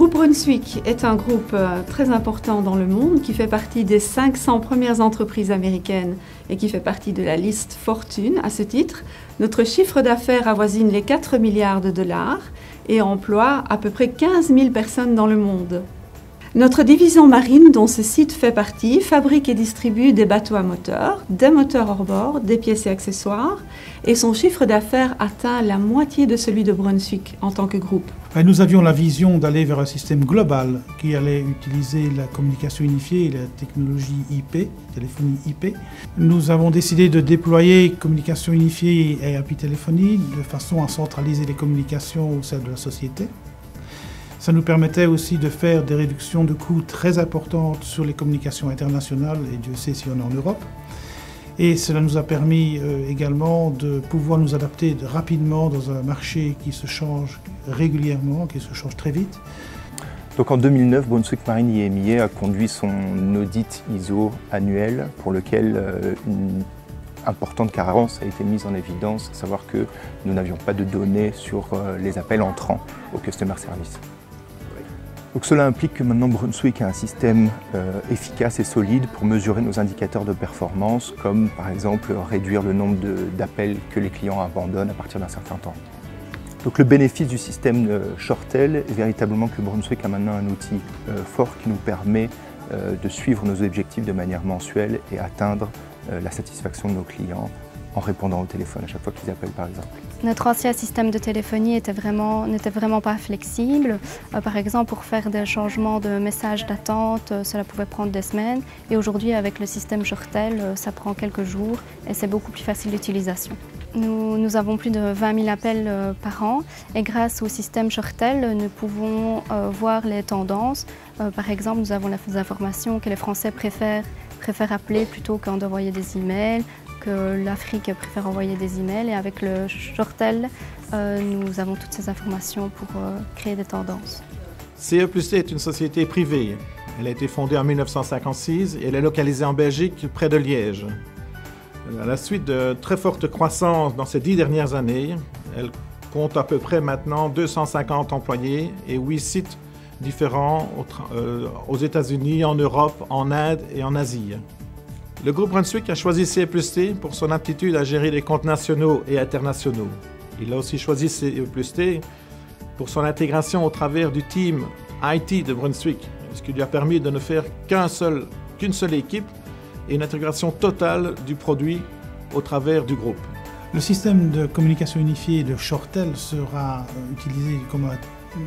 groupe Brunswick est un groupe très important dans le monde qui fait partie des 500 premières entreprises américaines et qui fait partie de la liste Fortune à ce titre. Notre chiffre d'affaires avoisine les 4 milliards de dollars et emploie à peu près 15 000 personnes dans le monde. Notre division marine, dont ce site fait partie, fabrique et distribue des bateaux à moteur, des moteurs hors-bord, des pièces et accessoires, et son chiffre d'affaires atteint la moitié de celui de Brunswick en tant que groupe. Nous avions la vision d'aller vers un système global qui allait utiliser la communication unifiée et la technologie IP, téléphonie IP. Nous avons décidé de déployer communication unifiée et IP téléphonie de façon à centraliser les communications au sein de la société. Ça nous permettait aussi de faire des réductions de coûts très importantes sur les communications internationales, et Dieu sait s'il y en a en Europe. Et cela nous a permis également de pouvoir nous adapter rapidement dans un marché qui se change régulièrement, qui se change très vite. Donc en 2009, Brunswick Marine IMIA a conduit son audit ISO annuel pour lequel une importante carence a été mise en évidence, à savoir que nous n'avions pas de données sur les appels entrants au Customer Service. Donc cela implique que maintenant Brunswick a un système efficace et solide pour mesurer nos indicateurs de performance, comme par exemple réduire le nombre d'appels que les clients abandonnent à partir d'un certain temps. Donc le bénéfice du système Shortel est véritablement que Brunswick a maintenant un outil fort qui nous permet de suivre nos objectifs de manière mensuelle et atteindre la satisfaction de nos clients en répondant au téléphone à chaque fois qu'ils appellent par exemple. Notre ancien système de téléphonie n'était vraiment pas flexible. Par exemple, pour faire des changements de messages d'attente, cela pouvait prendre des semaines. Et aujourd'hui, avec le système Shortel, ça prend quelques jours et c'est beaucoup plus facile d'utilisation. Nous avons plus de 20 000 appels par an et grâce au système Shortel, nous pouvons voir les tendances. Par exemple, nous avons les informations que les Français préfèrent appeler plutôt qu'en d'envoyer des emails, que l'Afrique préfère envoyer des emails, et avec le Shortel, nous avons toutes ces informations pour créer des tendances. CE+T est une société privée. Elle a été fondée en 1956 et elle est localisée en Belgique, près de Liège. À la suite de très forte croissance dans ces 10 dernières années, elle compte à peu près maintenant 250 employés et 8 sites différents aux États-Unis, en Europe, en Inde et en Asie. Le groupe Brunswick a choisi CE+T pour son aptitude à gérer les comptes nationaux et internationaux. Il a aussi choisi CE+T pour son intégration au travers du team IT de Brunswick, ce qui lui a permis de ne faire qu'une seule équipe et une intégration totale du produit au travers du groupe. Le système de communication unifiée de Shortel sera utilisé comme un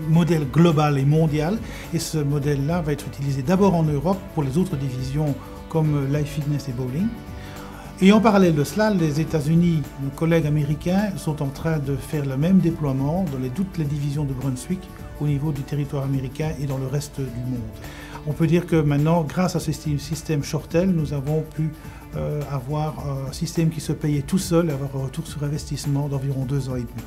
modèle global et mondial, et ce modèle-là va être utilisé d'abord en Europe pour les autres divisions comme Life Fitness et Bowling. Et en parallèle de cela, les États-Unis, nos collègues américains, sont en train de faire le même déploiement dans toutes les divisions de Brunswick au niveau du territoire américain et dans le reste du monde. On peut dire que maintenant, grâce à ce système Shortel, nous avons pu avoir un système qui se payait tout seul et avoir un retour sur investissement d'environ 2 ans et demi.